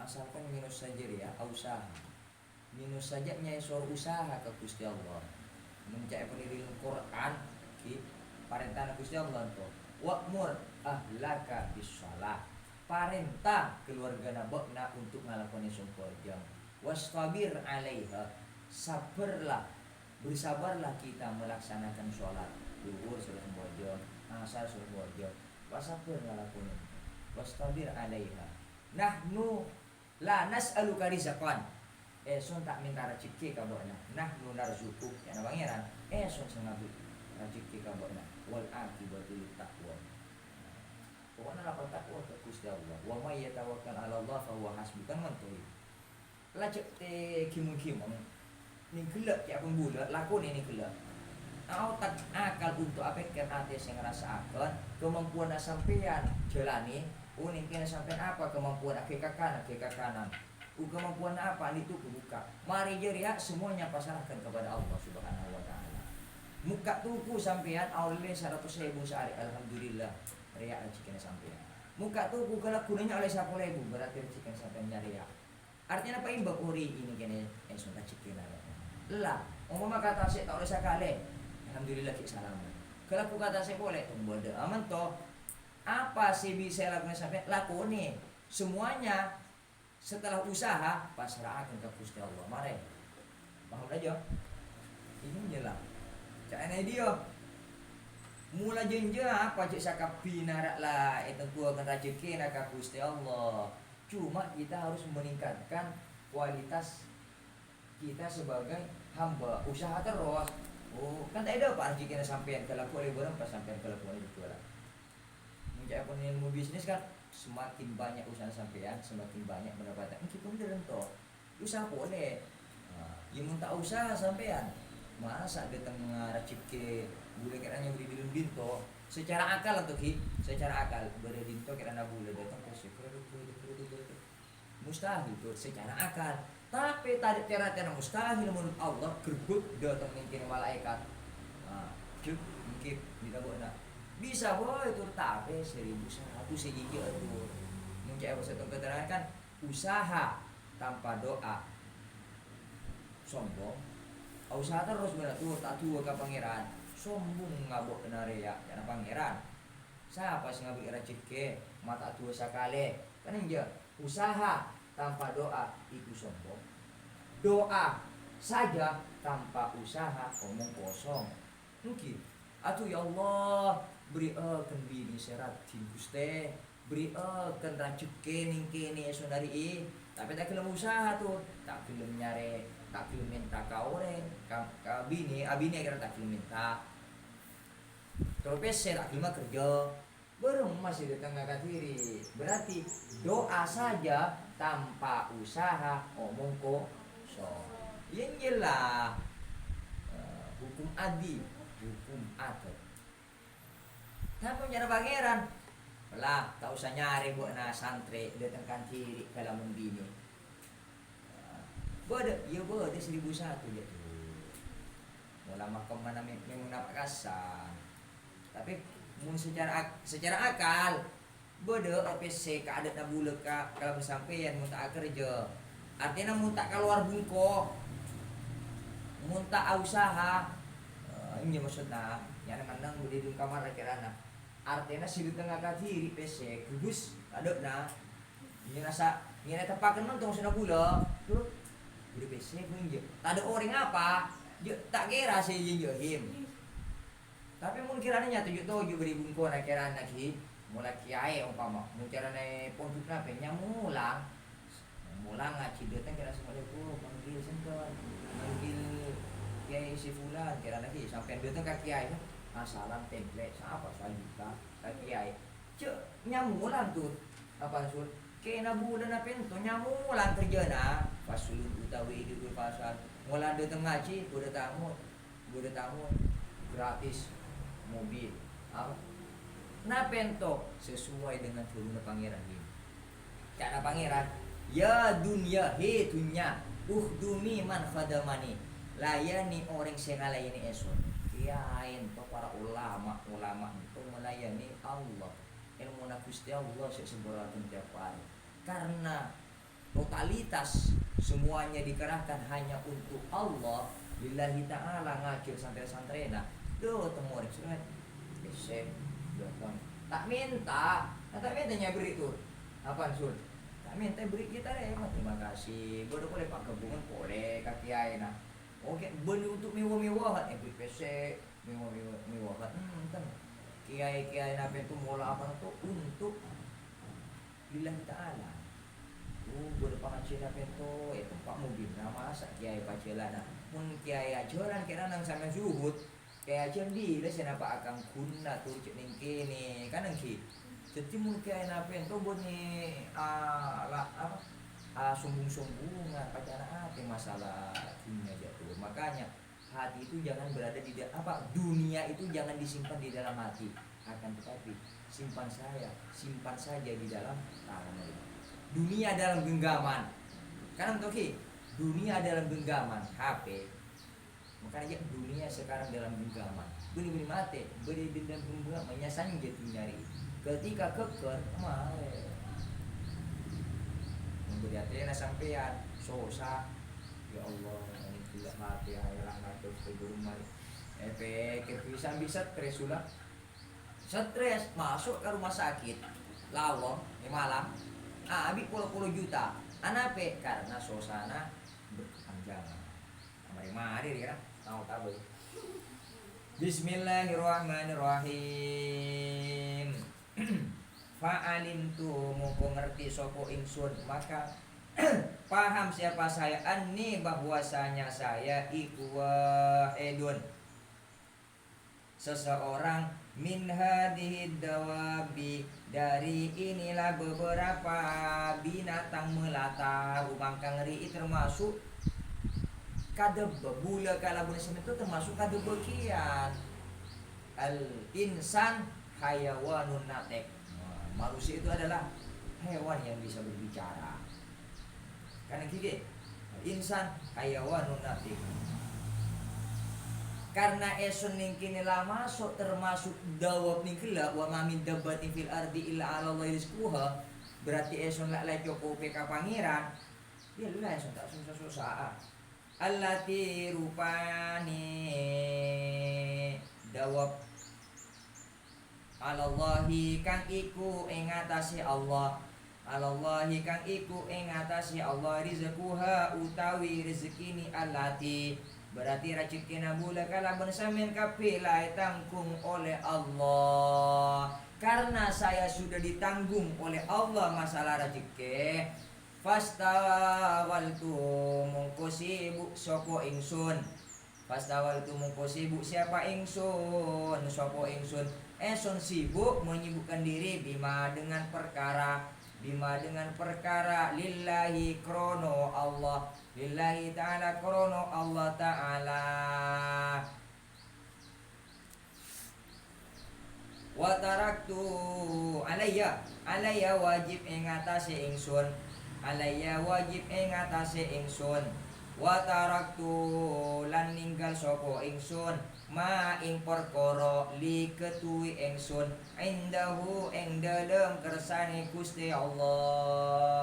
Asalkan minus saja ya usaha. Minus saja nyesor usaha ke Gusti Allah. Mencari penilaian Quran ki parentah Gusti Allah to. Wa'mur ahlaka bis-shalah. Parentah keluarga nabokna untuk ngalakoni sumpah jam. Wastabir 'alaiha. Sabarlah, bersabarlah kita melaksanakan sholat. Zuhur sudah sembojo, asar sudah sembojo. Wasabir ngalakoni. Wastabir 'alaiha. Nahnu la nas'aluka rizqan. Esun tak minta rezeki ka bokna. Nahnu narzuquk ya pangeran. Esun sengabu rezeki ka bokna. Wal aqibatu littaqwa. Pokoknya lapor takwa ke Gusti Allah. Wa may yatawakkal 'ala Allah fa huwa hasbuh. Kan mantu. Lacek te kimun-kimun. Ning gelek ya pun bulat lakon ini gelek. Tak akal untuk apikir ati sing ngrasakaken kemampuan sampean jalani. Uning kena sampean apa kemampuan ke kanan. Kemampuan apa itu kebuka. Mari jeria semuanya pasrahkan kepada Allah Subhanahu wa taala. Muka tuku sampean oleh 100.000 sehari alhamdulillah. Ria rezeki sampean. Muka tuku kalau gunanya oleh 10.000 berarti rezeki sampean nyari ya. Artinya apa imbang uri ini kene sudah rezeki lah. Umpama kata saya tak oleh sakale. Alhamdulillah ki salam. Kalau aku kata saya boleh tunggu aman toh. Apa sih bisa lakukan sampean lakoni semuanya. Setelah usaha pasrahkan ke Gusti Allah. Mari. Paham aja. Ini jelas. Caranya dia. Mula jenja apa cek sakap binarak lah itu gua akan rezeki nak Gusti Allah. Cuma kita harus meningkatkan kualitas kita sebagai hamba. Usaha terus. Oh, kan tak ada apa rezeki sampean kalau boleh berapa sampean kalau boleh jualan. Mencari pun ilmu bisnis kan semakin banyak usaha sampean, semakin banyak pendapatan. Kita beneran toh. Usaha boleh. Ya mun tak usaha sampean. Masa datang rezeki boleh kiranya beli dilundin toh. Secara akal atau ki, secara akal boleh dinto kirana boleh datang ke syukur mustahil tuh secara akal. Tapi tadi cara-cara mustahil menurut Allah gerbek datang mungkin malaikat. Mungkin tidak boleh. Bisa boy itu tapi 1.100 sejiji itu. Mungkin aku satu keterangan usaha tanpa doa sombong. Usaha terus beratur tak tua ke pangeran. Sombong ngabuk kena rea karena pangeran. Siapa sih ngabuk rezeki mata tua sakale. Kan enggak usaha tanpa doa itu sombong. Doa saja tanpa usaha omong kosong. Mungkin atuh ya Allah berikan bini serat Gusti berikan rezeki ning kene esonari tapi tak gelem usaha tuh tak gelem nyare tak gelem minta ka ore ka bini abine kira tak gelem minta terus tak gelem kerja Belum masih di tengah kiri. Berarti doa saja tanpa usaha omong kosong. Inilah hukum adi, hukum adat. Tapi cara pangeran lah, tak usah nyari buat na santri datang kan kiri kalau membini. Bode, ya bode 1001 dia tuh. Mula makam mana memang dapat kasar. Tapi mun secara akal bode OPC ka adat na bulan ka kalau sampeyan mun tak kerja. Artinya mun tak keluar bungko. Mun tak usaha. Ini maksudnya yang mandang budi di kamar kirana. Artinya si di tengah kiri PC kudus ada na. Ini rasa ini tepakan nonton sudah gula. Tuh di PC pun je. Tak ada orang apa. Je tak kira si him. Tapi mun kirana nya 7 beri bungko na kirana ki. Mulai kiai umpama. Mun kirana pondok na pe mulang. Mulang ngaji datang kira assalamualaikum manggil senten. Manggil kiai si fulan kirana ki sampai datang ka kiai. Salam template siapa selanjutnya ka kiai. Cek nyamulan tuh. Apa sur? Kena bulan apa itu nyamulan kerja na. Pasulun utawi di pasar. Mulai datang ngaji, udah tamu gratis mobil. Apa? Nah pento sesuai dengan firman pangeran ini. Cara pangeran, ya dunia he dunia, dumi man khadamani. Layani orang sing ngalayani eson. Kiain to para ulama itu melayani Allah. Ilmu na Gusti Allah sesembarang tiap hari. Karena totalitas semuanya dikerahkan hanya untuk Allah. Lillahi ta'ala ngakir santri-santrena. Do temu orang surat. Bisa tak minta, tak mintanya beri itu. Apaan sur? Tak minta beri kita deh. Terima kasih. Boleh pak gabungan boleh kaki aina. Oke, beli untuk mewah-mewahan, beli PC mewah-mewahan. Kiai nabi itu mola apa itu untuk lillahi ta'ala. Boleh pengajian nabi itu pak mobil nama asa kiai pacelana. Mun kiai ajaran kira nang sama zuhud. Kayak aja di lah siapa akan guna tuh cek kini kan nangki. Jadi mungkin apa itu bunyi sumbung-sumbungan pacaran hati masalah dunia jatuh. Makanya hati itu jangan berada di dunia itu jangan disimpan di dalam hati. Akan tetapi simpan saja di dalam tangan. Dunia dalam genggaman. Kan toki dunia dalam genggaman HP. Makanya dunia sekarang dalam genggaman. Beri mati, beri dendam genggaman, menyasanya jatuh nyari. Ketika keker, kemarin. Memberi hatinya sampean, sosa. Ya Allah, ini tidak mati, ayolah ngatur ke rumah. Efek bisa stres sudah. Stres masuk ke rumah sakit, lawang di malam. Habis puluh juta. Anape karena suasana berkepanjangan. Mari ya. Tahu. Bismillahirrahmanirrahim. Fa'alimtu moko ngerti sapa ingsun maka paham siapa saya anni bahwasanya saya iku wahidun seseorang min hadhihi dawabi dari inilah beberapa binatang melata rumang kangri termasuk kadeb bula kalabun itu termasuk kadeb kian al insan hayawanun natek. Manusia itu adalah hewan yang bisa berbicara. Karena gini, insan hayawanun natek. Karena esun ningkini lah masuk termasuk dawab ningkila wa mamin dabbatin fil ardi illa ala Allah rizquha. Berarti esun lak lecoko peka pangeran. Ya lah esun tak susah-susah. Allati rupani dawab alallahi kang iku ing atase Allah alallahi kang iku ing atase Allah rizquha utawi rezekini allati berarti rezekina bula kalaban sampeyan kabeh lae tanggung oleh Allah karena saya sudah ditanggung oleh Allah masalah rezeki. Fastawaltu mungko sibuk sapa ingsun. Fastawaltu mungko sibuk siapa ingsun sapa ingsun Eson sibuk menyibukkan diri bima dengan perkara lillahi krono Allah, lillahi ta'ala krono Allah ta'ala. Wa taraktu alayya wajib ing atase ingsun, alayya wajib ing atase ingsun. Wa taraktu lan ninggal sapa ingsun ma ing perkara li ketuwi ingsun indahu ing dalem kersane Gusti Allah.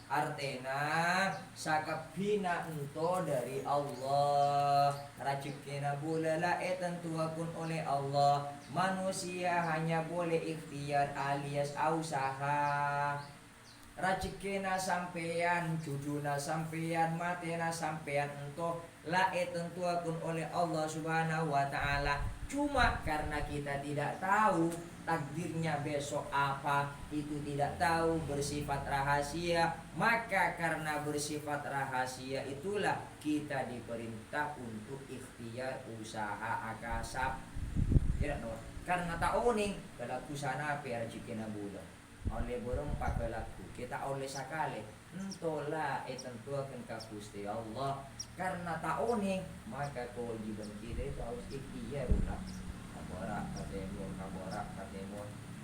Artena sakabina ento dari Allah, rezekina bulala tentuakun oleh Allah. Manusia hanya boleh ikhtiar alias usaha. Rezekina sampean, juduna sampean, matena sampean ento lae tentuakun oleh Allah Subhanahu wa taala. Cuma karena kita tidak tahu takdirnya besok apa, itu tidak tahu, bersifat rahasia, maka karena bersifat rahasia itulah kita diperintah untuk ikhtiar usaha akasap. Tidak no. Karena tak oning kalaku sana pe rezekina bulan. Oleh borong pakalaku kita oleh sakale entola tentuakan ka Gusti Allah. Karena tak oning maka kewajiban kita itu harus ikhtiar ulah. Kabora katemon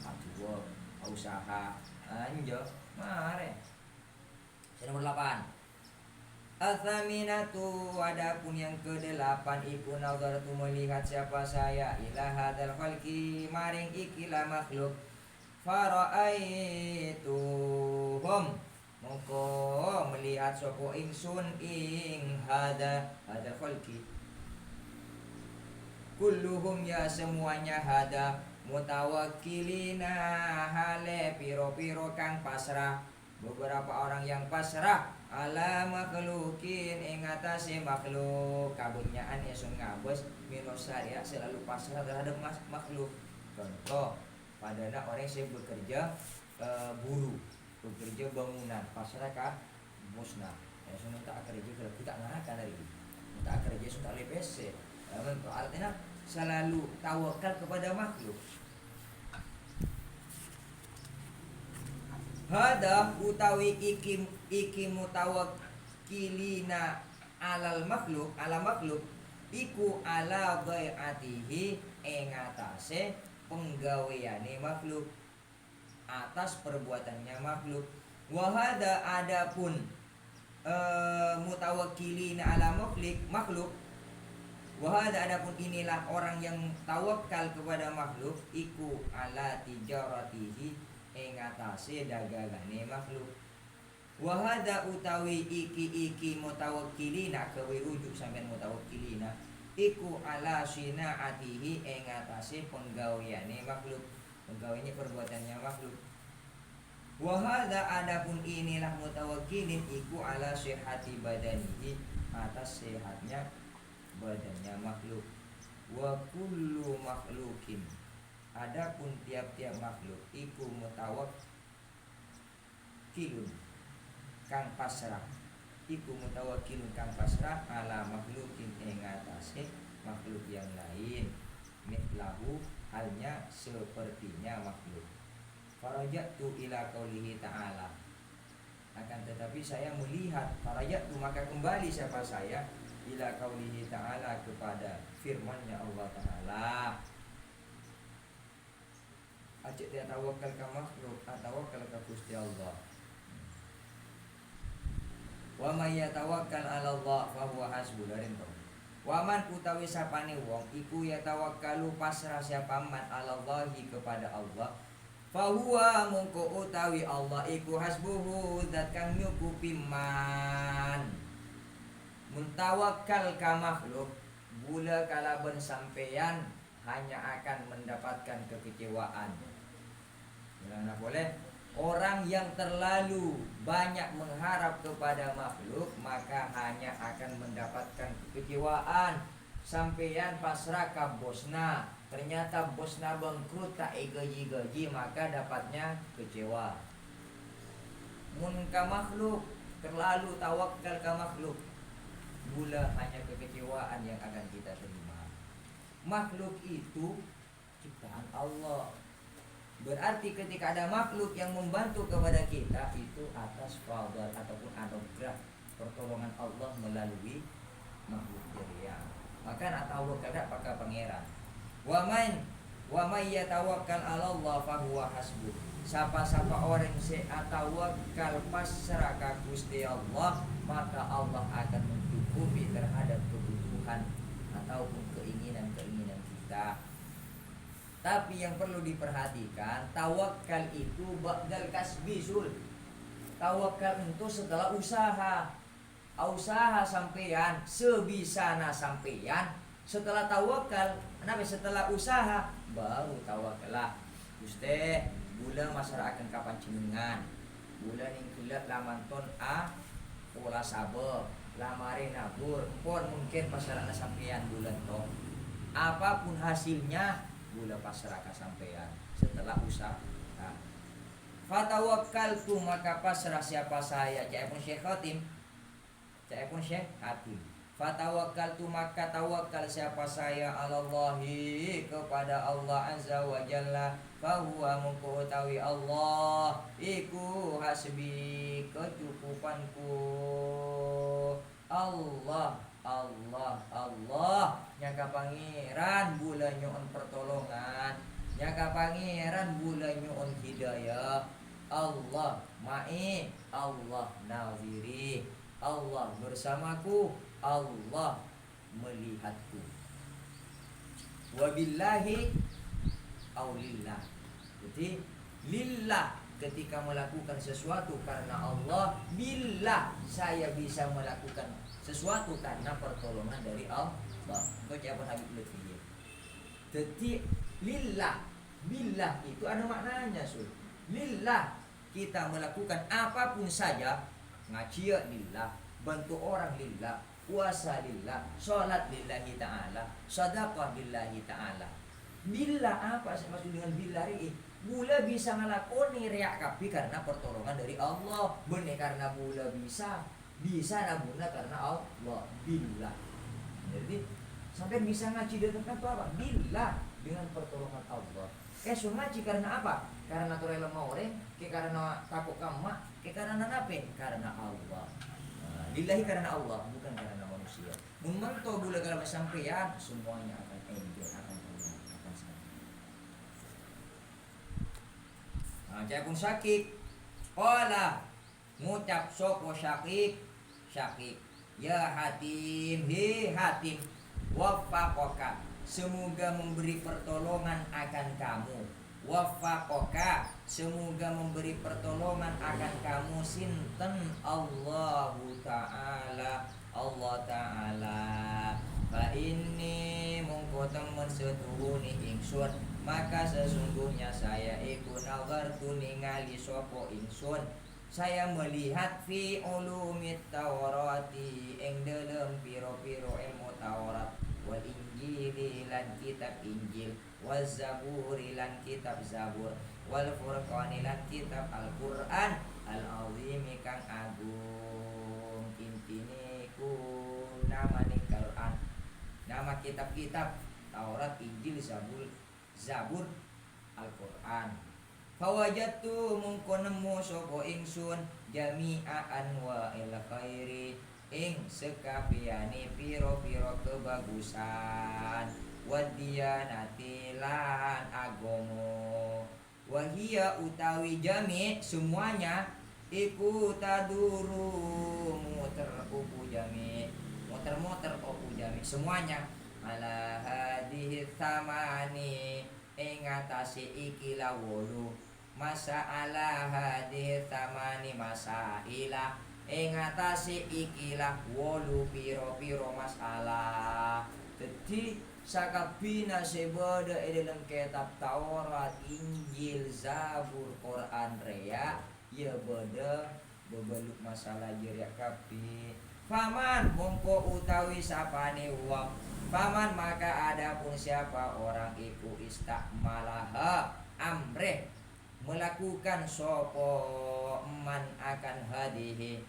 atuwa usaha anjo mare. Nomor 8. Athaminatu, adapun yang ke-8 iku nazaratu melihat siapa saya ila hadal khalqi maring ikilah makhluk fara'aituhum mongko melihat sapa ingsun ing hadal khalqi kulluhum ya semuanya hada mutawakkilina hale piro-piro kang pasrah, beberapa orang yang pasrah ala makhlukin ing atase makhluk. Kabunyaan esun ngabes minosa ya selalu pasrah terhadap makhluk. Contoh padana orang yang bekerja buruh, bekerja bangunan, pasrah ka musnah. Esun tak kerja kalau kita ngarakan dari itu. Tak kerja sudah lepese. Artinya selalu tawakal kepada makhluk. Hada utawi iki mutawakkilina alal makhluk, ala makhluk iku ala bai'atihi ing atase penggaweane makhluk, atas perbuatannya makhluk. Wa hada adapun mutawakkilina ala makhluk. Wahada adapun inilah orang yang tawakal kepada makhluk iku ala tijaratihi ing atase dagangane makhluk. Wahada utawi iki mutawakkilina kewe rujuk sampean mutawakkilina iku ala sinaatihi ing atase penggaweane makhluk, penggaweane perbuatannya makhluk. Wahada adapun inilah mutawakkilin iku ala sihhati badanihi, atas sehatnya badannya makhluk. Wa kullu makhlukin, adapun tiap-tiap makhluk iku mutawakkilun kang pasrah, iku mutawakkilun kang pasrah ala makhlukin ing atase makhluk yang lain. Mitlahu halnya sepertinya makhluk. Farajatu ila qaulihi ta'ala, akan tetapi saya melihat farajatu maka kembali siapa saya ila qaulihi ta'ala kepada firman-Nya Allah Ta'ala. Ajak dia tawakal ke makhluk atau tawakal ke Gusti Allah. Wa may yatawakkal 'ala Allah fa huwa hasbuh. Wa man utawi sapane wong iku yatawakkalu pasrah siapa man 'ala Allahi kepada Allah. Fa huwa mungko utawi Allah iku hasbuhu zat kang nyukupi man. Muntawakal ka makhluk gula kalaban sampeyan hanya akan mendapatkan kekecewaan. Mana boleh orang yang terlalu banyak mengharap kepada makhluk maka hanya akan mendapatkan kekecewaan. Sampeyan pasrah ka bosna, ternyata bosna bangkrut tak gaji-gaji maka dapatnya kecewa. Mun ka makhluk terlalu tawakal ka makhluk gula hanya kekecewaan yang akan kita terima. Makhluk itu ciptaan Allah. Berarti ketika ada makhluk yang membantu kepada kita itu atas fadl ataupun anugerah pertolongan Allah melalui makhluk ceria. Maka tawakal pada pangeran. Wa may yatawakkal 'ala Allah fa huwa hasbuh. Sapa-sapa orang se atawakal pasrah ka Gusti Allah, maka Allah akan mencukupi terhadap kebutuhan ataupun keinginan-keinginan kita. Tapi yang perlu diperhatikan, tawakal itu ba'dal kasbi sul. Tawakal itu setelah usaha. Usaha sampean sebisana sampean. Setelah tawakal, setelah usaha baru tawakallah. Gusti, gula masyarakat kapan cenengan. Gula ning kelak lamanton pola sabe, lamare nabur, pun mungkin pasarana sampean bulan to. Apapun hasilnya gula pasrah ka sampean setelah usaha. Nah, fatawakkaltu maka pasrah siapa saya, Cak Syekh Khatim. Cak Syekh Khatim. Fatawakkaltu maka tawakal siapa saya alallahi kepada Allah azza wa jalla, fahuwa mengkutawi Allah iku hasbi kecukupanku. Allah nyaka pangeran bula nyoon pertolongan, nyaka pangeran bula nyoon hidayah. Allah ma'i, Allah naziri, Allah bersamaku, Allah melihatku. Wabillahi aulillah. Jadi lillah ketika melakukan sesuatu karena Allah, billah saya bisa melakukan sesuatu karena pertolongan dari Allah. Itu jawaban Habib Lutfi. Jadi lillah, billah itu ada maknanya sul. Lillah kita melakukan apapun saja, ngaji lillah, bantu orang lillah, puasa lillah, sholat lillahi ta'ala, sedekah lillahi ta'ala. Billah apa sih maksud dengan billah ini? Bula bisa ngelakoni riak kapi karena pertolongan dari Allah. Bener karena bula bisa nabuna karena Allah. Billah. Jadi sampai bisa ngaji dengan apa? Billah, dengan pertolongan Allah. So ngaji karena apa? Karena naturel lemah orang, karena takut kama, karena apa? Karena Allah. Lillahi karena Allah, bukan karena manusia. Memanto bula kalau sampean semuanya akan enjoy, akan senang. Cak pun Syakik qala ngucap sopo Syakik ya Hatim, he Hatim, waffaqaka semoga memberi pertolongan akan kamu, waffaqaka semoga memberi pertolongan akan kamu sinten Allahu ta'ala, Allah ta'ala. Fa inni mongko temen setuhune ingsun, maka sesungguhnya saya iku nazartu ningali sapa ingsun, saya melihat fi ulumit Taurati ing dalem piro-piro ilmu Taurat, wal Injili lan kitab Injil, waz Zaburi lan kitab Zabur, wal Furqani lan kitab Al-Qur'an al-azim kang agung. Intine ku namane Quran, nama kitab-kitab Taurat, Injil, Zabur, Al-Qur'an. Fawajatu mungko nemu sapa ingsun jami'a anwa'il khairi ing sekabehane pira-pira kebagusan, wadiyanati lan agama. Wahia utawi jami semuanya iku taduru muter upu jami, muter-muter upu jami semuanya ala hadhihi thamani ing atase ikilah 8 masalah hadhihi thamani masailah ing atase ikilah 8 piro-piro masalah. Jadi sakabina sebada dalam kitab Taurat, Injil, Zabur, Quran rea ya beda bebeluk masalah jeria kapi. Faman mongko utawi sapane wong, faman maka adapun siapa orang iku istakmalaha amreh melakukan sopo man akan hadihi.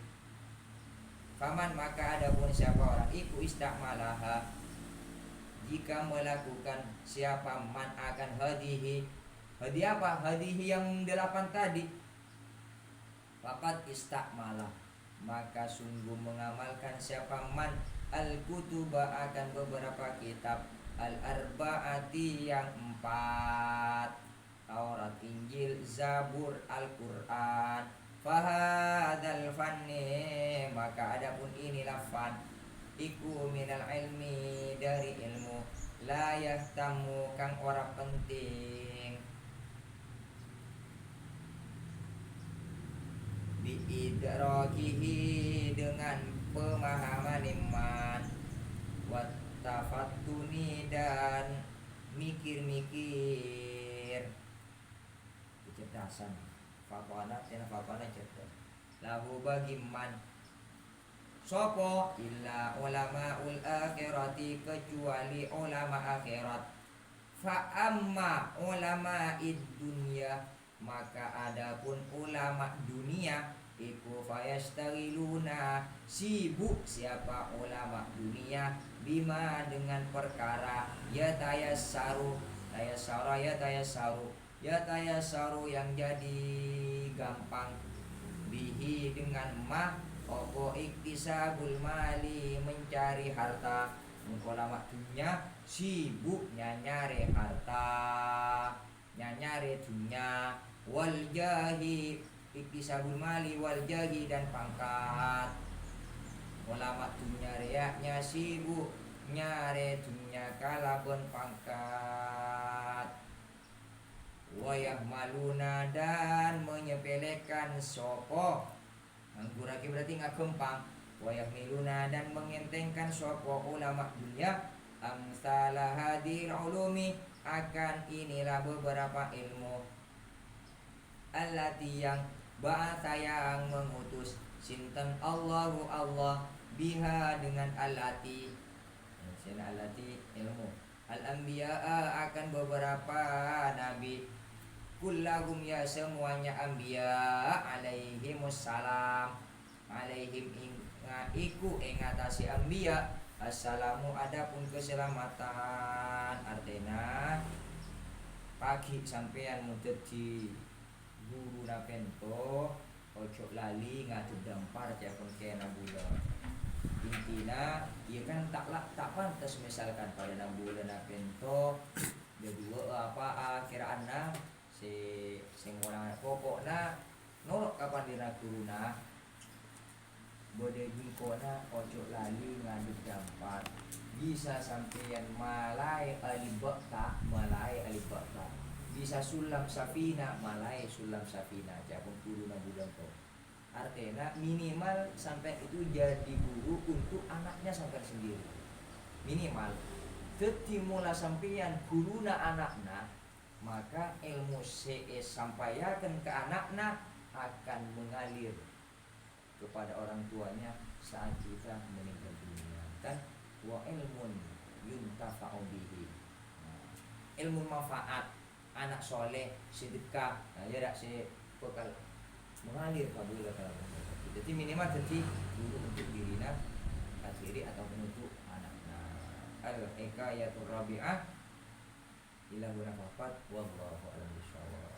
Faman maka adapun siapa orang iku istakmalaha jika melakukan siapa man akan hadihi. Hadiah apa? Hadihi yang 8 tadi. Faqad istakmalah, maka sungguh mengamalkan siapa man al-kutuba akan beberapa kitab al-arba'ati yang 4, Taurat, Injil, Zabur, Al-Quran. Fahadal fanni, maka adapun inilah fan, iku minal ilmi, dari ilmu, la yahtamu kang ora penting, biidrakihi dengan pemahaman iman, wattafattuni dan mikir-mikir, kecerdasan. Fakwana tena fakwana cerdas. Lahu bagi man sopo illa ulamaul akhirati, kecuali ulama akhirat. Fa amma ulama dunya, maka adapun ulama dunia iku fayastaghiluna, sibuk siapa ulama dunia, bima dengan perkara, yatayassaru, yatayassaru yang jadi gampang, bihi dengan ma, opo iktisabul mali, mencari harta. Ulama dunia sibuk nyari harta, nyari dunia, wal jahi, iktisabul mali wal jahi, dan pangkat. Ulama dunia reaknya sibuk nyari dunia kalaban pangkat. Wayah maluna, dan menyepelekan sopo, angguraki berarti nggak gempang. Wayah miluna, dan mengentengkan sopo ulama dunia, amsalah hadir ulumi, akan inilah beberapa ilmu, allati yang ba'atha yang mengutus, sinten Allahu Allah, biha dengan allati, allati ilmu, al-anbiya'a akan beberapa nabi, kullahum ya semuanya anbiya, alaihimussalam, alaihim iku ingatasi anbiya, assalamu adapun keselamatan. Artinya pagi sampean mudet di guru napento, ojo lali ngadu dampar japon kena bula. Intina ya kan tak pantas misalkan pada 6 bulan napento kedua apa kiraanna si orang pokokna nolok kapan dina guruna, bode gingkona ojo lali ngadu dampar, bisa sampeyan malai alibakta, bisa sulam safina, malai sulam safina, japon guru na bulan to. Artinya minimal sampai itu jadi guru untuk anaknya sampai sendiri, minimal. Ketimula sampeyan guruna anakna, maka ilmu sampaikan ke anakna akan mengalir kepada orang tuanya saat kita meninggal dunia. Kan wa ilmun yuntafa'u bihi, ilmu manfaat, anak soleh, sedekah, ya dak si bekal mengalir kabula kalau. Jadi minimal jadi dulu untuk dirina sendiri ataupun untuk anaknya. Al-hikayatur rabi'ah ila guna faqat wallahu a'lam bishawab.